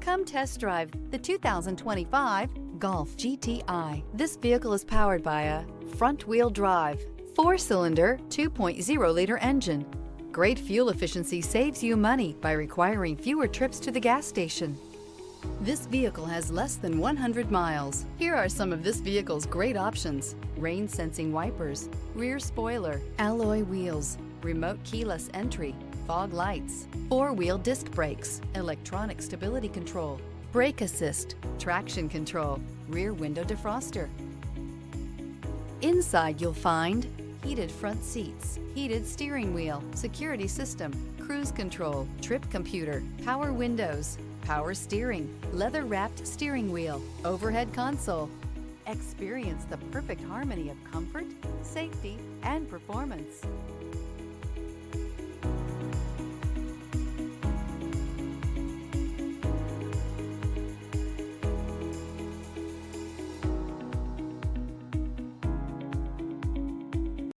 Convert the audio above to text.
Come test drive the 2025 Golf GTI. This vehicle is powered by a front-wheel drive, 4-cylinder, 2.0-liter engine. Great fuel efficiency saves you money by requiring fewer trips to the gas station. This vehicle has less than 100 miles. Here are some of this vehicle's great options: rain-sensing wipers, rear spoiler, alloy wheels, remote keyless entry, fog lights, 4-wheel disc brakes, electronic stability control, brake assist, traction control, rear window defroster. Inside you'll find heated front seats, heated steering wheel, security system, cruise control, trip computer, power windows, power steering, leather-wrapped steering wheel, overhead console. Experience the perfect harmony of comfort, safety, and performance.